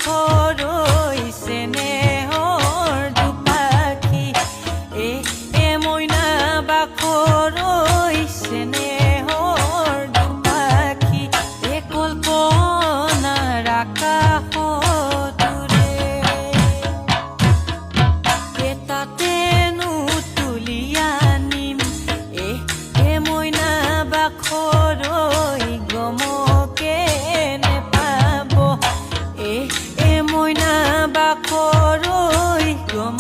বাখরই চেনেহৰ দুপাখি এ মইনা বাখরই চেনেহৰ দুপাখি কল্পনাৰ আকাশতোৰে তাতেনো তুলি আনিম এ মইনা বাখরই গমকে নেপাব এ মইনা বাখরই গম